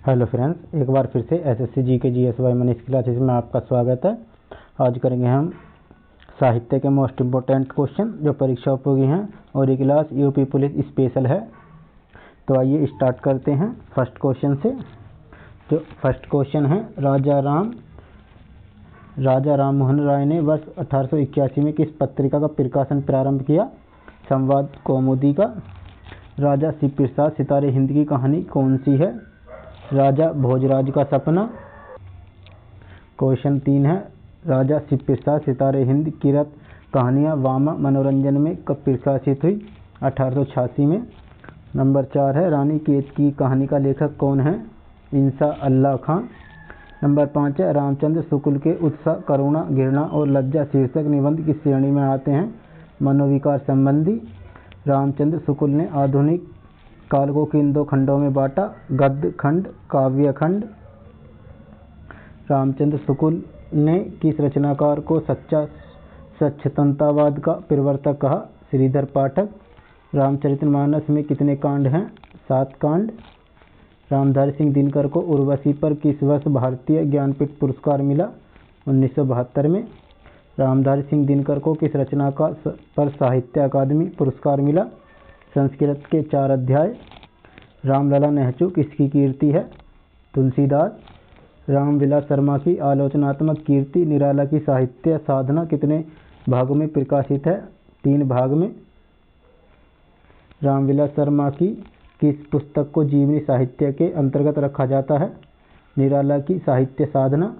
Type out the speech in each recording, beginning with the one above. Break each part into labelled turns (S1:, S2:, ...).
S1: Hello friends, एक बार फिर से SSC GK GSY Manish classes में आपका स्वागत है। आज करेंगे हम साहित्य के मोस्ट इम्पोर्टेंट क्वेश्चन जो परीक्षा उपयोगी हैं और ये क्लास यूपी पुलिस स्पेशल है। तो आइए स्टार्ट करते हैं फर्स्ट क्वेश्चन से। जो फर्स्ट क्वेश्चन है, राजा राम मोहन राय ने वर्ष 1881 में किस पत्रिका का प्रकाशन प्रारंभ किया? संवाद कौमुदी का। राजा शिव प्रसाद सितारे हिंद की कहानी कौन सी है? राजा भोजराज का सपना। क्वेश्चन 3 है, राजा शिव प्रसाद सितारे हिंद किरत कहानियाँ वामा मनोरंजन में कब प्रकाशित हुई? 1886 में। नंबर 4 है, रानी केत की कहानी का लेखक कौन है? इंसा अल्लाह खां। नंबर 5 है, रामचंद्र शुक्ल के उत्साह, करुणा, घृणा और लज्जा शीर्षक निबंध किस श्रेणी में आते हैं? मनोविकार संबंधी। रामचंद्र शुक्ल ने आधुनिक काल को किन दो खंडों में बांटा? गद्य खंड, काव्य खंड। रामचंद्र शुक्ल ने किस रचनाकार को सच्चा सचेतनतावाद का प्रवर्तक कहा? श्रीधर पाठक। रामचरितमानस में कितने कांड हैं? 7 कांड। रामधारी सिंह दिनकर को उर्वशी पर किस वर्ष भारतीय ज्ञानपीठ पुरस्कार मिला? 1972 में। रामधारी सिंह दिनकर को किस रचना पर साहित्य अकादमी पुरस्कार मिला? संस्कृत के 4 अध्याय। रामलला नेहरू किसकी कीर्ति है? तुलसीदास। रामविलास शर्मा की आलोचनात्मक कीर्ति निराला की साहित्य साधना कितने भागों में प्रकाशित है? 3 भाग में। रामविलास शर्मा की किस पुस्तक को जीवनी साहित्य के अंतर्गत रखा जाता है? निराला की साहित्य साधना।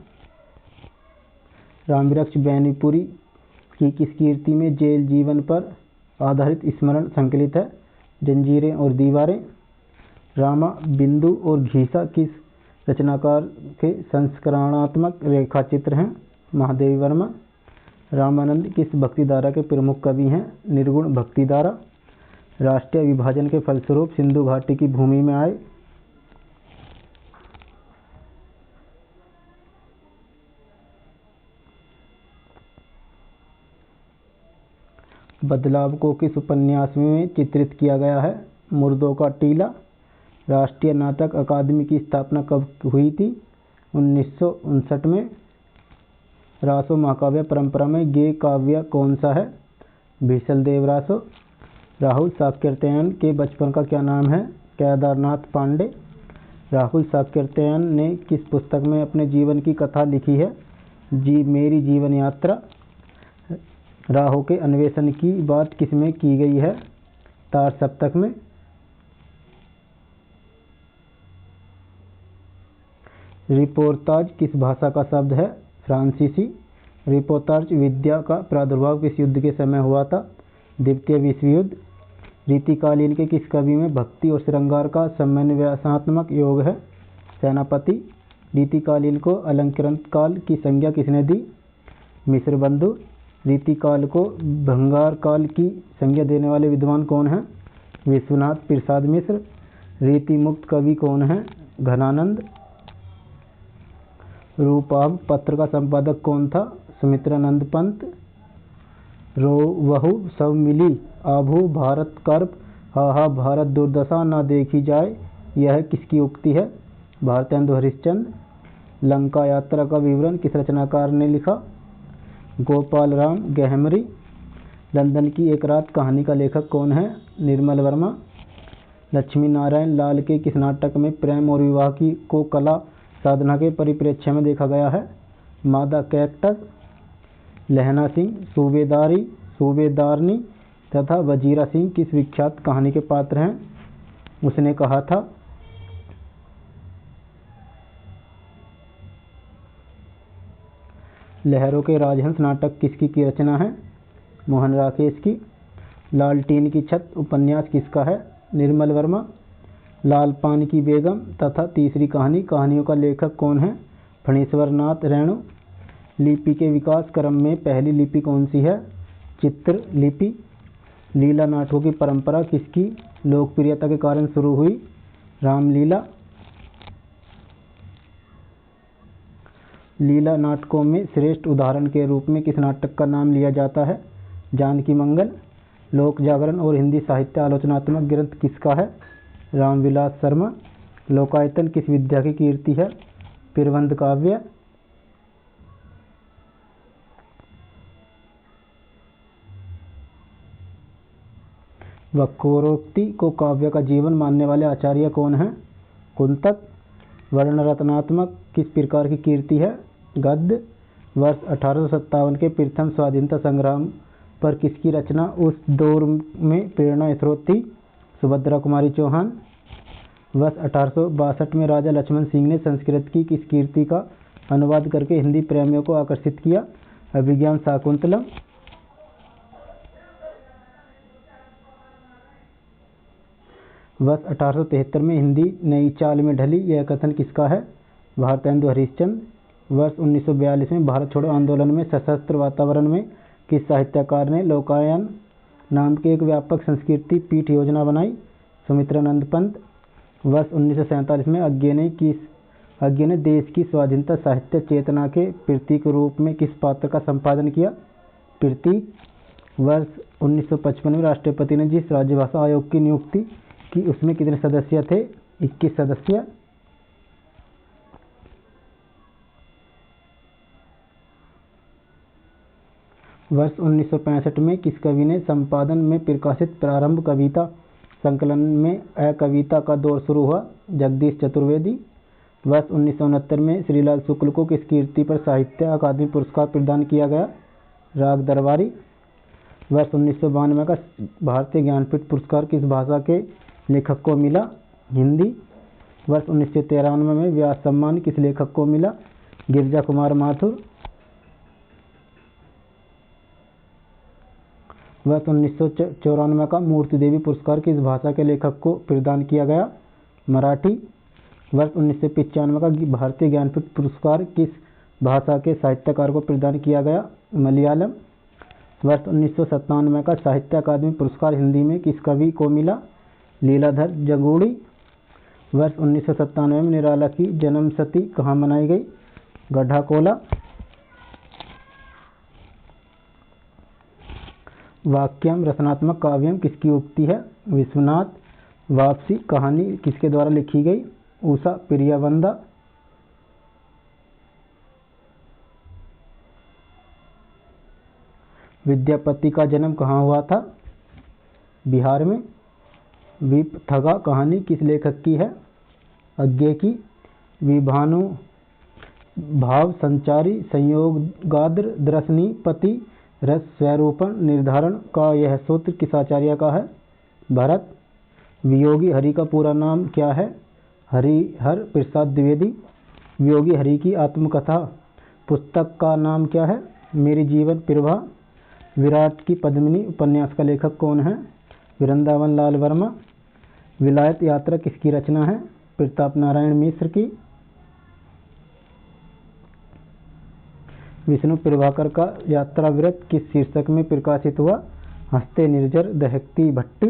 S1: रामवृक्ष बैनीपुरी की किस कीर्ति में जेल जीवन पर आधारित स्मरण संकलित है? जंजीरें और दीवारें। रामा, बिंदु और घीसा किस रचनाकार के संस्करणात्मक रेखाचित्र हैं? महादेवी वर्मा। रामानंद किस भक्तिधारा के प्रमुख कवि हैं? निर्गुण भक्तिधारा। राष्ट्रीय विभाजन के फलस्वरूप सिंधु घाटी की भूमि में आए। बदलाव को किस उपन्यास में चित्रित किया गया है? मुर्दों का टीला। राष्ट्रीय नाटक अकादमी की स्थापना कब हुई थी? 1959 में। रासो महाकाव्य परंपरा में गेय काव्य कौन सा है? भीषलदेव रासो। राहुल साकृत्यायन के बचपन का क्या नाम है? केदारनाथ पांडे। राहुल साकृत्यायन ने किस पुस्तक में अपने जीवन की कथा लिखी है? मेरी जीवन यात्रा। राहु के अन्वेषण की बात किसमें की गई है? तार सप्तक में। रिपोर्ताज किस भाषा का शब्द है? फ्रांसीसी। रिपोर्ताज विद्या का प्रादुर्भाव किस युद्ध के समय हुआ था? द्वितीय विश्व युद्ध। रीतिकालीन के किस कवि में भक्ति और श्रृंगार का समन्वयात्मक योग है? सेनापति। रीतिकालीन को अलंकृत काल की संज्ञा किसने दी? मिश्र बंधु। रीतिकाल को भंगार काल की संज्ञा देने वाले विद्वान कौन हैं? विश्वनाथ प्रसाद मिश्र। रीति मुक्त कवि कौन है? घनानंद। रूपाभ पत्र का संपादक कौन था? सुमित्रानंद पंत। रो वहु सब मिली आभू भारत कर्प, हा भारत दुर्दशा न देखी जाए, यह किसकी उक्ति है? भारतेंदु हरिश्चंद्र। लंका यात्रा का विवरण किस रचनाकार ने लिखा? गोपाल राम गहमरी। लंदन की एक रात कहानी का लेखक कौन है? निर्मल वर्मा। लक्ष्मी नारायण लाल के किस नाटक में प्रेम और विवाह की को कला साधना के परिप्रेक्ष्य में देखा गया है? मादा कैक्टस। लहना सिंह सूबेदारनी तथा वजीरा सिंह किस विख्यात कहानी के पात्र हैं? उसने कहा था। लहरों के राजहंस नाटक किसकी रचना है? मोहन राकेश की। लालटीन की छत उपन्यास किसका है? निर्मल वर्मा। लाल पान की बेगम तथा तीसरी कहानियों का लेखक कौन है? फणीश्वर नाथ रेणु। लिपि के विकास क्रम में पहली लिपि कौन सी है? चित्र लिपि। लीला नाटकों की परंपरा किसकी लोकप्रियता के कारण शुरू हुई? रामलीला। लीला नाटकों में श्रेष्ठ उदाहरण के रूप में किस नाटक का नाम लिया जाता है? जानकी मंगल। लोक जागरण और हिंदी साहित्य आलोचनात्मक ग्रंथ किसका है? रामविलास शर्मा। लोकायतन किस विद्या की कीर्ति है? प्रबंध काव्य। वक्रोक्ति को काव्य का जीवन मानने वाले आचार्य कौन हैं? कुंतक। वर्ण रत्नात्मक किस प्रकार की कीर्ति है? गद्य। वर्ष 1857 के प्रथम स्वाधीनता संग्राम पर किसकी रचना उस दौर में प्रेरणा स्रोत थी? सुभद्रा कुमारी चौहान। वर्ष 1862 में राजा लक्ष्मण सिंह ने संस्कृत की किस कीर्ति का अनुवाद करके हिंदी प्रेमियों को आकर्षित किया? अभिज्ञान शाकुंतलम। वर्ष 1873 में हिंदी नई चाल में ढली, यह कथन किसका है? भारतेंदु हरिश्चंद्र। वर्ष 1942 में भारत छोड़ो आंदोलन में सशस्त्र वातावरण में किस साहित्यकार ने लोकायन नाम की एक व्यापक संस्कृति पीठ योजना बनाई? सुमित्रानंद पंत। वर्ष 1947 में अज्ञे ने देश की स्वाधीनता साहित्य चेतना के प्रतीक रूप में किस पात्र का संपादन किया? प्रतीक। वर्ष 1955 में राष्ट्रपति ने जिस राज्यभाषा आयोग की नियुक्ति की उसमें कितने सदस्य थे? 21 सदस्य। वर्ष 1965 में किस कवि ने संपादन में प्रकाशित प्रारंभ कविता संकलन में कविता का दौर शुरू हुआ? जगदीश चतुर्वेदी। वर्ष 1969 में श्रीलाल शुक्ल को किस कीर्ति पर साहित्य अकादमी पुरस्कार प्रदान किया गया? राग दरबारी। वर्ष 1992 का भारतीय ज्ञानपीठ पुरस्कार किस भाषा के लेखक को मिला? हिंदी। वर्ष 1993 में व्यास सम्मान किस लेखक को मिला? गिरिजा कुमार माथुर। वर्ष 1994 का मूर्ति देवी पुरस्कार किस भाषा के लेखक को प्रदान किया गया? मराठी। वर्ष 1995 का भारतीय ज्ञानपीठ पुरस्कार किस भाषा के साहित्यकार को प्रदान किया गया? मलयालम। वर्ष 1997 का साहित्य अकादमी पुरस्कार हिंदी में किस कवि को मिला? लीलाधर जगूड़ी। वर्ष 1997 में निराला की जन्मशती कहाँ मनाई गई? गढ़ाकोला। वाक्यम रचनात्मक काव्यम किसकी उक्ति है? विश्वनाथ। वापसी कहानी किसके द्वारा लिखी गई? उषा प्रियवंदा। विद्यापति का जन्म कहाँ हुआ था? बिहार में। विपथगा कहानी किस लेखक की है? अज्ञे की। विभानु भाव संचारी संयोगाद्र दर्शनी पति रस स्वरूपण निर्धारण का यह सूत्र किस आचार्य का है? भरत। वियोगी हरि का पूरा नाम क्या है? हरिहर प्रसाद द्विवेदी। वियोगी हरि की आत्मकथा पुस्तक का नाम क्या है? मेरी जीवन प्रभा। विराट की पद्मिनी उपन्यास का लेखक कौन है? वृंदावन लाल वर्मा। विलायत यात्रा किसकी रचना है? प्रताप नारायण मिश्र की। विष्णु प्रभाकर का यात्रा व्रत किस शीर्षक में प्रकाशित हुआ? हंसते निर्जर दहकती भट्टी।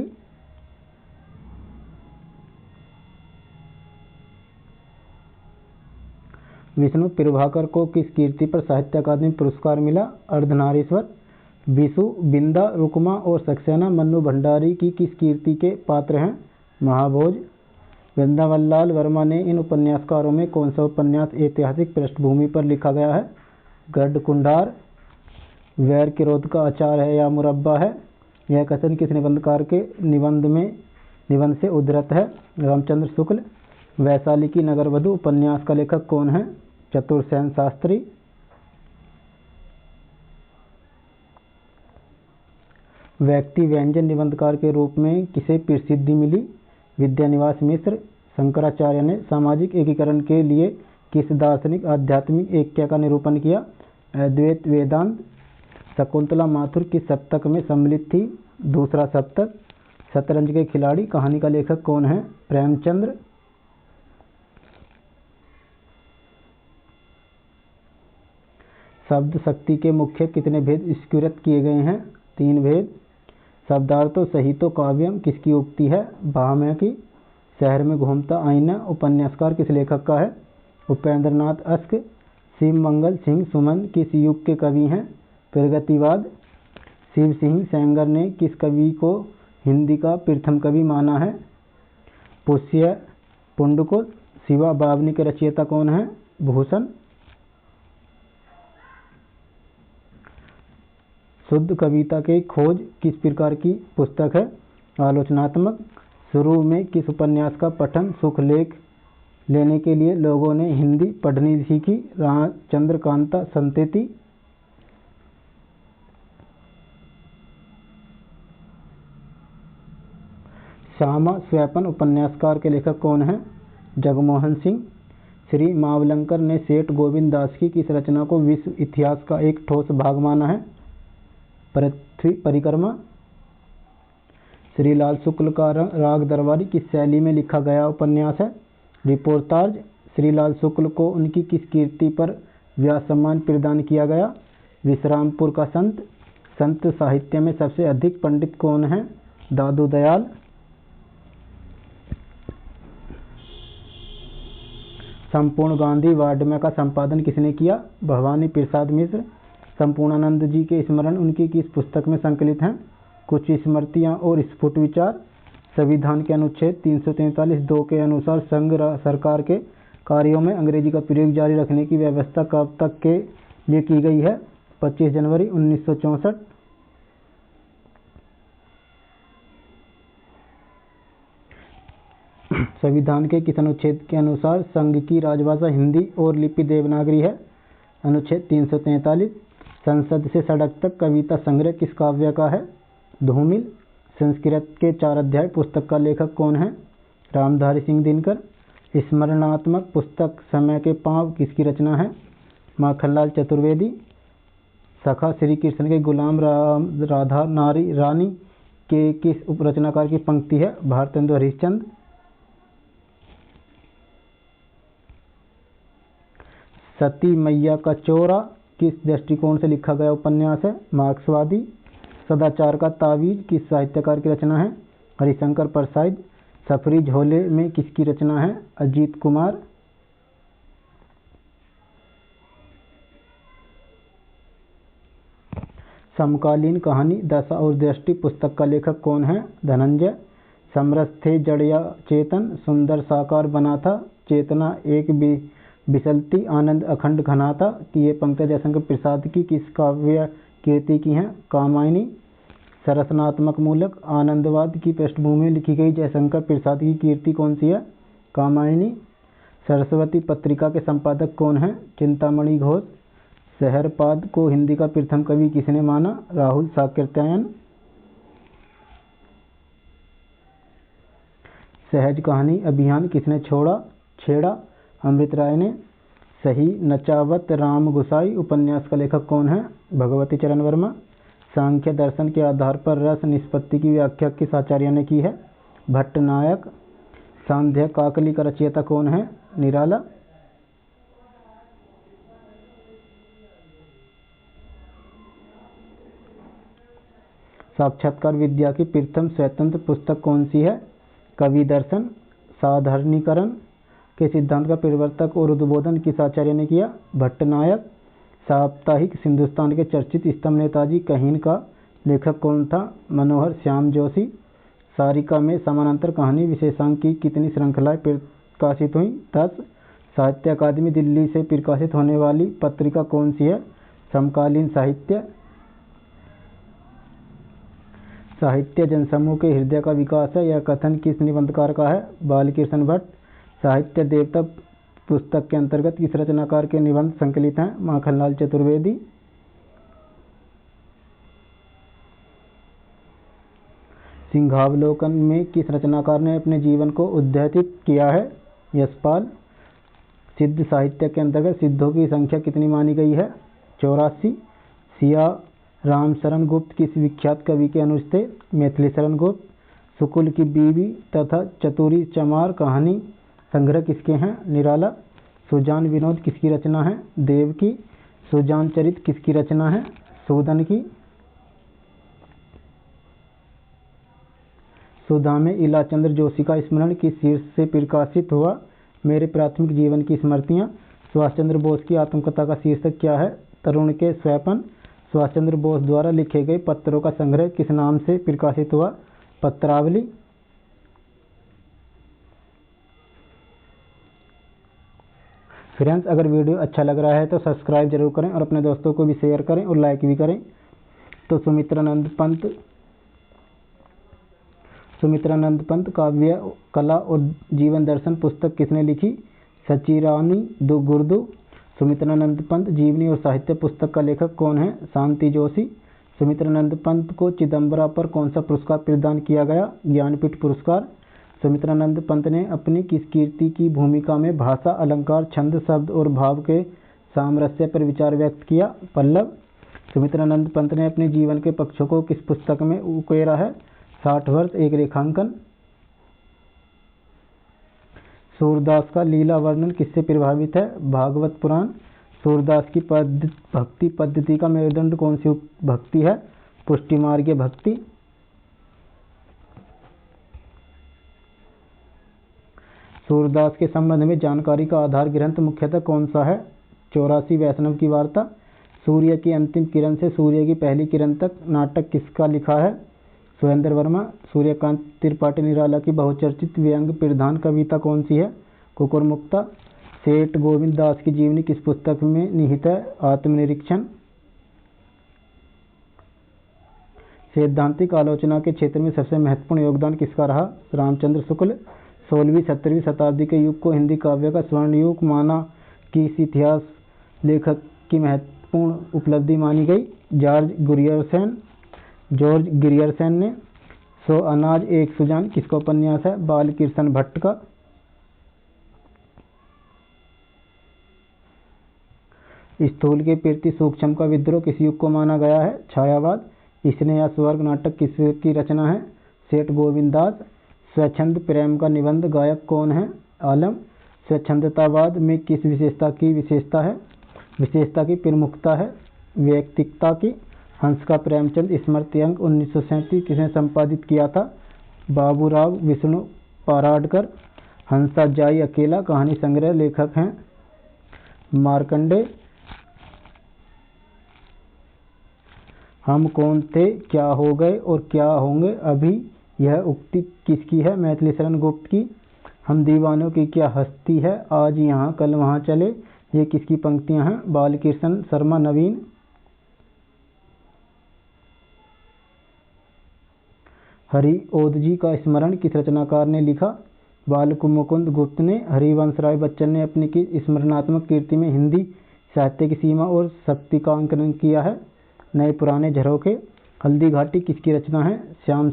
S1: विष्णु प्रभाकर को किस कीर्ति पर साहित्य अकादमी पुरस्कार मिला? अर्धनारीश्वर। विशु बिंदा रुकमा और सक्सेना मन्नू भंडारी की किस कीर्ति के पात्र हैं? महाभोज। वृंदावनलाल वर्मा ने इन उपन्यासकारों में कौन सा उपन्यास ऐतिहासिक पृष्ठभूमि पर लिखा गया है? गढ़कुंडार। वैर क्रोध का अचार है या मुरब्बा है? यह कथन किस निबंधकार के निबंध से उद्धृत है? रामचंद्र शुक्ल। वैशाली की नगरवधू उपन्यास का लेखक कौन है? चतुरसेन शास्त्री। व्यक्ति व्यंजन निबंधकार के रूप में किसे प्रसिद्धि मिली? विद्यानिवास मिश्र। शंकराचार्य ने सामाजिक एकीकरण के लिए किस दार्शनिक आध्यात्मिक ऐक्य का निरूपण किया? अद्वैत वेदांत। शकुंतला माथुर किस सप्तक में सम्मिलित थी? दूसरा सप्तक। शतरंज के खिलाड़ी कहानी का लेखक कौन है? प्रेमचंद्र। शब्द शक्ति के मुख्य कितने भेद स्वीकृत किए गए हैं? 3 भेद। शब्दार्थो सहितो काव्यम किसकी उक्ति है? भामह की। शहर में घूमता आईना उपन्यासकार किस लेखक का है? उपेंद्र नाथ अस्क। शिव मंगल सिंह सुमन किस युग के कवि हैं? प्रगतिवाद। शिव सिंह सेंगर ने किस कवि को हिंदी का प्रथम कवि माना है? पुष्य पुंडकों। शिवा बावनी के रचयिता कौन है? भूषण। शुद्ध कविता की खोज किस प्रकार की पुस्तक है? आलोचनात्मक। शुरू में किस उपन्यास का पठन सुख लेख लेने के लिए लोगों ने हिंदी पढ़नी सीखी? चंद्रकांता संतति। श्यामा स्वैपन उपन्यासकार के लेखक कौन है? जगमोहन सिंह। श्री मावलंकर ने सेठ गोविंद दास की किस रचना को विश्व इतिहास का एक ठोस भाग माना है? पृथ्वी परिक्रमा। श्रीलाल शुक्ल का राग दरबारी किस शैली में लिखा गया उपन्यास है? रिपोर्ताज। श्रीलाल शुक्ल को उनकी किस कीर्ति पर व्यास सम्मान प्रदान किया गया? विश्रामपुर का संत। संत साहित्य में सबसे अधिक पंडित कौन है? दादू दयाल। संपूर्ण गांधी वाड्मय का संपादन किसने किया? भवानी प्रसाद मिश्र। संपूर्णानंद जी के स्मरण उनकी किस पुस्तक में संकलित हैं? कुछ स्मृतियां और स्फुट विचार। संविधान के अनुच्छेद 343(2) के अनुसार संघ सरकार के कार्यों में अंग्रेजी का प्रयोग जारी रखने की व्यवस्था कब तक के लिए की गई है? 25 जनवरी 1964। संविधान के किस अनुच्छेद के अनुसार संघ की राजभाषा हिंदी और लिपि देवनागरी है? अनुच्छेद 343। संसद से सड़क तक कविता संग्रह किस काव्य का है? धूमिल। संस्कृत के 4 अध्याय पुस्तक का लेखक कौन है? रामधारी सिंह दिनकर। स्मरणात्मक पुस्तक समय के पांव किसकी रचना है? माखनलाल चतुर्वेदी। सखा श्री कृष्ण के गुलाम राधा रानी के किस उपरचनाकार की पंक्ति है? भारतेंदु हरिश्चंद्र। सती मैया का चोरा किस दृष्टिकोण से लिखा गया उपन्यास है? मार्क्सवादी। सदाचार का तावीज किस साहित्यकार की रचना है? हरिशंकर प्रसाद। सफरी झोले में किसकी रचना है? अजीत कुमार। समकालीन कहानी दशा और दृष्टि पुस्तक का लेखक कौन है? धनंजय। समरस थे जड़ या चेतन, सुंदर साकार बना था, चेतना एक विसलती आनंद अखंड घना था। कि ये पंक्ति जयशंकर प्रसाद की किस काव्य कीर्ति की हैं? कामायनी। सरसनात्मक मूलक आनंदवाद की पृष्ठभूमि में लिखी गई जयशंकर प्रसाद की कीर्ति कौन सी है? कामायनी। सरस्वती पत्रिका के संपादक कौन है? चिंतामणि घोष। शहरपाद को हिंदी का प्रथम कवि किसने माना? राहुल साकृत्यायन। सहज कहानी अभियान किसने छेड़ा? अमृत राय ने। सही नचावत राम गुसाई उपन्यास का लेखक कौन है? भगवती चरण वर्मा। सांख्य दर्शन के आधार पर रस निष्पत्ति की व्याख्या किस आचार्य ने की है? भट्टनायक। सांध्य काकली का रचयिता कौन है? निराला। साक्षात्कार विद्या की प्रथम स्वतंत्र पुस्तक कौन सी है? कवि दर्शन। साधारणीकरण के सिद्धांत का प्रवर्तक और उद्बोधन किस आचार्य ने किया? भट्टनायक। साप्ताहिक हिंदुस्तान के चर्चित स्तंभ नेताजी कहीन का लेखक कौन था? मनोहर श्याम जोशी। सारिका में समानांतर कहानी विशेषांक की कितनी श्रृंखलाएं प्रकाशित हुई? 10। साहित्य अकादमी दिल्ली से प्रकाशित होने वाली पत्रिका कौन सी है? समकालीन साहित्य। साहित्य जनसमूह के हृदय का विकास है, यह कथन किस निबंधकार का है? बालकृष्ण भट्ट। साहित्य देवता पुस्तक के अंतर्गत किस रचनाकार के निबंध संकलित हैं? माखनलाल चतुर्वेदी। सिंहावलोकन में किस रचनाकार ने अपने जीवन को उद्धृत किया है? यशपाल। सिद्ध साहित्य के अंतर्गत सिद्धों की संख्या कितनी मानी गई है? 84। सिया राम शरण गुप्त किस विख्यात कवि के अनुज थे? मैथिली शरण गुप्त। शुकुल की बीवी तथा चतुरी चमार कहानी संग्रह किसके हैं? निराला। सुजान विनोद किसकी रचना है? देव की। सुजान चरित किसकी रचना है? सूदन की। सुधा में इलाचंद्र जोशी का स्मरण किस शीर्ष से प्रकाशित हुआ? मेरे प्राथमिक जीवन की स्मृतियां। सुभाष चंद्र बोस की आत्मकथा का शीर्षक क्या है? तरुण के स्वैपन। सुभाष चंद्र बोस द्वारा लिखे गए पत्रों का संग्रह किस नाम से प्रकाशित हुआ? पत्रावली। फ्रेंड्स, अगर वीडियो अच्छा लग रहा है तो सब्सक्राइब जरूर करें और अपने दोस्तों को भी शेयर करें और लाइक भी करें। तो सुमित्रानंद पंत काव्य कला और जीवन दर्शन पुस्तक किसने लिखी? सचिरानी गुर्दू। सुमित्रानंद पंत जीवनी और साहित्य पुस्तक का लेखक कौन है? शांति जोशी। सुमित्रानंद पंत को चिदम्बरा पर कौन सा पुरस्कार प्रदान किया गया? ज्ञानपीठ पुरस्कार। सुमित्रानंद पंत ने अपनी किस कीर्ति की भूमिका में भाषा, अलंकार, छंद, शब्द और भाव के सामरस्य पर विचार व्यक्त किया? पल्लव। सुमित्रानंद पंत ने अपने जीवन के पक्षों को किस पुस्तक में उकेरा है? 60 वर्ष एक रेखांकन। सूरदास का लीला वर्णन किससे प्रभावित है? भागवत पुराण। सूरदास की भक्ति पद्धति का मेरुदंड कौन सी भक्ति है? पुष्टि मार्गीय भक्ति। सूरदास के संबंध में जानकारी का आधार ग्रंथ मुख्यतः कौन सा है? 84 वैष्णव की वार्ता। सूर्य की अंतिम किरण से सूर्य की पहली किरण तक नाटक किसका लिखा है? सुरेंद्र वर्मा। सूर्यकांत त्रिपाठी निराला की बहुचर्चित व्यंग्य प्रधान कविता कौन सी है? कुकुरमुक्ता। सेठ गोविंद दास की जीवनी किस पुस्तक में निहित है? आत्मनिरीक्षण। सैद्धांतिक आलोचना के क्षेत्र में सबसे महत्वपूर्ण योगदान किसका रहा? रामचंद्र शुक्ल। 16वीं-17वीं शताब्दी के युग को हिंदी काव्य का स्वर्ण युग माना कि इस इतिहास लेखक की महत्वपूर्ण उपलब्धि मानी गई? जॉर्ज ग्रियर्सन ने। 100 अनाज एक सुजान किसका उपन्यास है? बालकृष्ण भट्ट का। स्थूल के प्रति सूक्ष्म का विद्रोह किस युग को माना गया है? छायावाद। इसने या स्वर्ग नाटक किसकी रचना है? सेठ गोविंद दास। स्वच्छंद प्रेम का निबंध गायक कौन है? आलम। स्वच्छंदतावाद में किस विशेषता की प्रमुखता है? व्यक्तिकता की। हंस का प्रेमचंद स्मृति अंक 1937 किसने संपादित किया था? बाबूराव विष्णु पाराडकर। हंसा जाई अकेला कहानी संग्रह लेखक हैं मार्कंडे। हम कौन थे, क्या हो गए और क्या होंगे अभी, यह उक्ति किसकी है? मैथिली शरण गुप्त की। हम दीवानों की क्या हस्ती है, आज यहाँ कल वहाँ चले, ये किसकी पंक्तियां हैं? बालकृष्ण शर्मा नवीन। हरिओदजी का स्मरण किस रचनाकार ने लिखा? बालमुकुंद गुप्त ने। हरिवंश राय बच्चन ने अपनी स्मरणात्मक कीर्ति में हिंदी साहित्य की सीमा और शक्ति का अंकन किया है? नए पुराने झरोखे। हल्दी घाटी किसकी रचना है? श्याम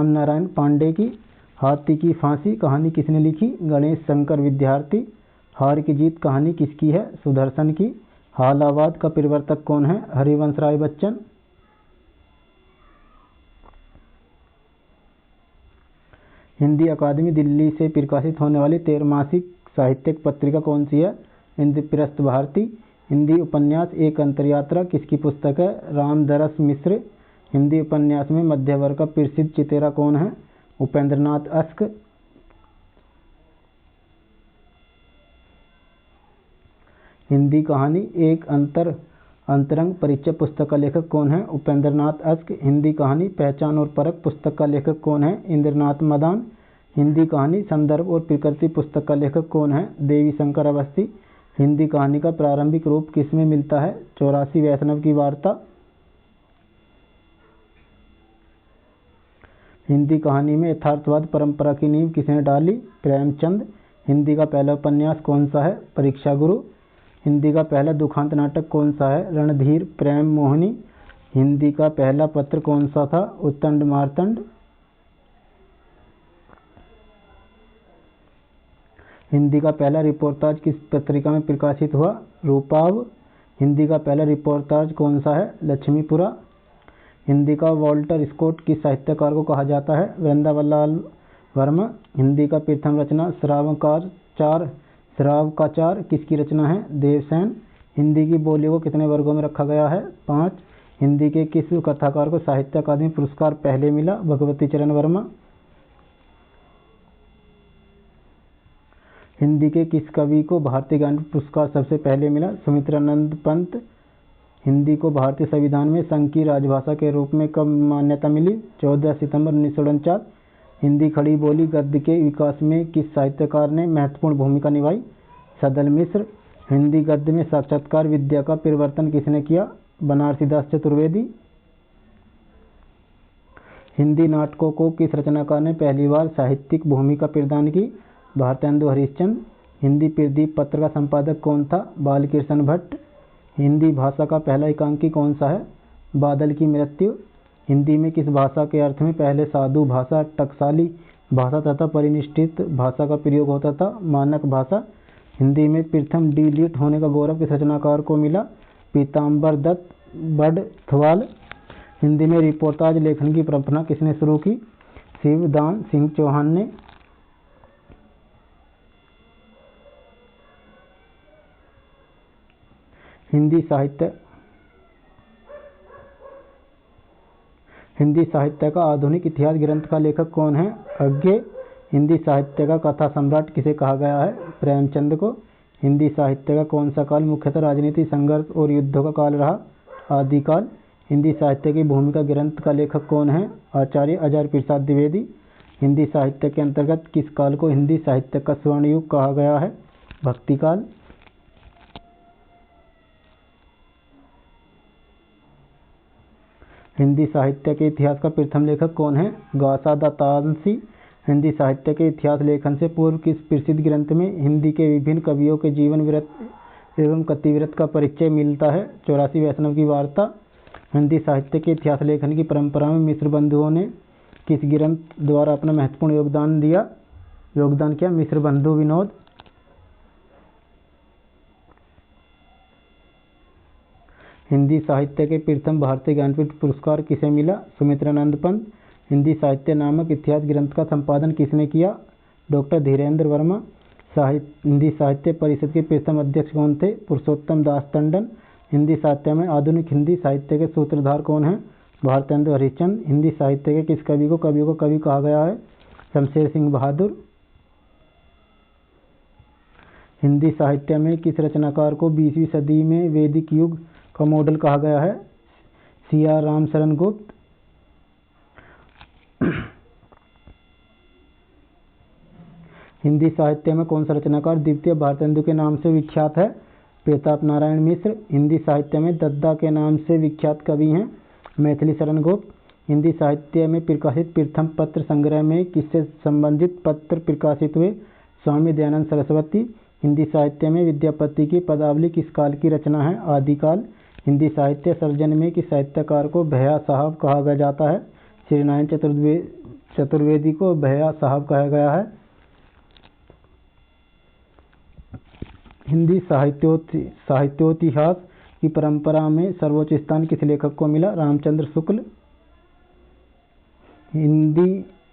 S1: नारायण पांडे की। हाथी की फांसी कहानी किसने लिखी? गणेश शंकर विद्यार्थी। हार की जीत कहानी किसकी है? सुदर्शन की। हालावाद का प्रवर्तक कौन है? हरिवंश राय बच्चन। हिंदी अकादमी दिल्ली से प्रकाशित होने वाली 13 साहित्यिक पत्रिका कौन सी है? इंद्रप्रस्थ भारती। हिंदी उपन्यास एक अंतरयात्रा किसकी पुस्तक है? रामदरस मिश्र। हिंदी उपन्यास में मध्य वर्ग का प्रसिद्ध चितेरा कौन है? उपेंद्रनाथ अस्क। हिंदी कहानी एक अंतरंग परिचय पुस्तक का लेखक कौन है? उपेंद्रनाथ अस्क। हिंदी कहानी पहचान और परख पुस्तक का लेखक कौन है? इंद्रनाथ मदान। हिंदी कहानी संदर्भ और प्रकृति पुस्तक का लेखक कौन है? देवी शंकर अवस्थी। हिंदी कहानी का प्रारंभिक रूप किसमें मिलता है? 84 वैष्णव की वार्ता। हिंदी कहानी में यथार्थवाद परंपरा की नींव किसने डाली? प्रेमचंद। हिंदी का पहला उपन्यास कौन सा है? परीक्षा गुरु। हिंदी का पहला दुखांत नाटक कौन सा है? रणधीर प्रेम मोहिनी। हिंदी का पहला पत्र कौन सा था? उत्तंड मार्तंड। हिंदी का पहला रिपोर्टाज किस पत्रिका में प्रकाशित हुआ? रूपाव। हिंदी का पहला रिपोर्टाज कौन सा है? लक्ष्मीपुरा। हिंदी का वॉल्टर स्कॉट किस साहित्यकार को कहा जाता है? वृंदावनलाल वर्मा। हिंदी का प्रथम रचना श्रावकाचार किसकी रचना है? देवसेन। हिंदी की बोलियों को कितने वर्गों में रखा गया है? 5। हिंदी के किस कथाकार को साहित्य अकादमी पुरस्कार पहले मिला? भगवती चरण वर्मा। हिंदी के किस कवि को भारतीय ज्ञानपीठ पुरस्कार सबसे पहले मिला? सुमित्रानंद पंत। हिंदी को भारतीय संविधान में संघ की राजभाषा के रूप में कब मान्यता मिली? 14 सितंबर 1949। हिंदी खड़ी बोली गद्य के विकास में किस साहित्यकार ने महत्वपूर्ण भूमिका निभाई? सदल मिश्र। हिंदी गद्य में साक्षात्कार विद्या का प्रवर्तन किसने किया? बनारसी दास चतुर्वेदी। हिंदी नाटकों को किस रचनाकार ने पहली बार साहित्यिक भूमिका प्रदान की? भारतेंदु हरिश्चंद्र। हिंदी प्रदीप पत्र का संपादक कौन था? बालकृष्ण भट्ट। हिंदी भाषा का पहला एकांकी कौन सा है? बादल की मृत्यु। हिंदी में किस भाषा के अर्थ में पहले साधु भाषा, टकसाली भाषा तथा परिनिष्ठित भाषा का प्रयोग होता था? मानक भाषा। हिंदी में प्रथम डी.लिट होने का गौरव किस रचनाकार को मिला? पीताम्बर दत्त बड़थवाल। हिंदी में रिपोर्टाज लेखन की परंपरा किसने शुरू की? शिवदान सिंह चौहान ने। हिंदी साहित्य का आधुनिक इतिहास ग्रंथ का लेखक कौन है? अज्ञे। हिंदी साहित्य का कथा सम्राट किसे कहा गया है? प्रेमचंद को। हिंदी साहित्य का कौन सा काल मुख्यतः राजनीति, संघर्ष और युद्धों का काल रहा? आदिकाल। हिंदी साहित्य की भूमिका ग्रंथ का लेखक कौन है? आचार्य अजय प्रसाद द्विवेदी। हिंदी साहित्य के अंतर्गत किस काल को हिंदी साहित्य का स्वर्ण युग कहा गया है? भक्ति काल। हिंदी साहित्य के इतिहास का प्रथम लेखक कौन है? गासा द तानसी। हिंदी साहित्य के इतिहास लेखन से पूर्व किस प्रसिद्ध ग्रंथ में हिंदी के विभिन्न कवियों के जीवन वृत्त एवं कतिवृत्त का परिचय मिलता है? 84 वैष्णव की वार्ता। हिंदी साहित्य के इतिहास लेखन की परंपरा में मिश्र बंधुओं ने किस ग्रंथ द्वारा अपना महत्वपूर्ण योगदान किया? मिश्र बंधु विनोद। हिंदी साहित्य के प्रथम भारतीय ज्ञानपीठ पुरस्कार किसे मिला? सुमित्रानंद पंत। हिंदी साहित्य नामक इतिहास ग्रंथ का संपादन किसने किया? डॉक्टर धीरेन्द्र वर्मा। हिंदी साहित्य परिषद के प्रथम अध्यक्ष कौन थे? पुरुषोत्तम दास टंडन। हिंदी साहित्य में आधुनिक हिंदी साहित्य के सूत्रधार कौन है? भारतेंदु हरिश्चंद्र। हिंदी साहित्य के किस कवि को कवि कहा गया है? शमशेर सिंह बहादुर। हिंदी साहित्य में किस रचनाकार को 20वीं सदी में वैदिक युग का मॉडल कहा गया है? सिया रामशरण गुप्त। हिंदी साहित्य में कौन सा रचनाकार द्वितीय भारतेंदु के नाम से विख्यात है? प्रताप नारायण मिश्र। हिंदी साहित्य में दद्दा के नाम से विख्यात कवि हैं? मैथिली शरण गुप्त। हिंदी साहित्य में प्रकाशित प्रथम पत्र संग्रह में किससे संबंधित पत्र प्रकाशित हुए? स्वामी दयानंद सरस्वती। हिंदी साहित्य में विद्यापति की पदावली किस काल की रचना है? आदिकाल। हिंदी साहित्य सर्जन में किस साहित्यकार को भैया साहब कहा जाता है? श्रीनारायण चतुर्वेदी को भैया साहब कहा गया है। हिंदी साहित्योतिहास की परंपरा में सर्वोच्च स्थान किस लेखक को मिला? रामचंद्र शुक्ल।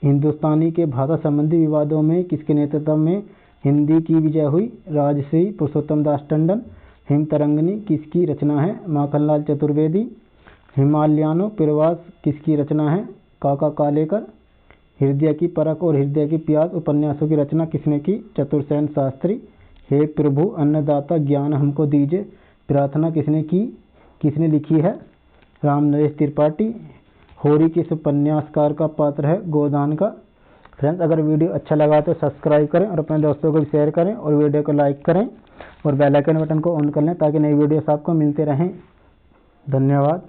S1: हिंदुस्तानी के भाषा संबंधी विवादों में किसके नेतृत्व में हिंदी की विजय हुई? राजश्री पुरुषोत्तम दास टंडन। हिमतरंगिणी किसकी रचना है? माखनलाल चतुर्वेदी। हिमालयानो प्रवास किसकी रचना है? काका कालेकर। हृदय की परख और हृदय की प्यास उपन्यासों की रचना किसने की? चतुर्सेन शास्त्री। हे प्रभु अन्नदाता ज्ञान हमको दीजिए प्रार्थना किसने की? किसने लिखी है? राम नरेश त्रिपाठी। होरी किस उपन्यासकार का पात्र है? गोदान का। फ्रेंड्स, अगर वीडियो अच्छा लगा तो सब्सक्राइब करें और अपने दोस्तों को भी शेयर करें और वीडियो को लाइक करें और बेल आइकन बटन को ऑन कर लें ताकि नई वीडियोस आपको मिलते रहें। धन्यवाद।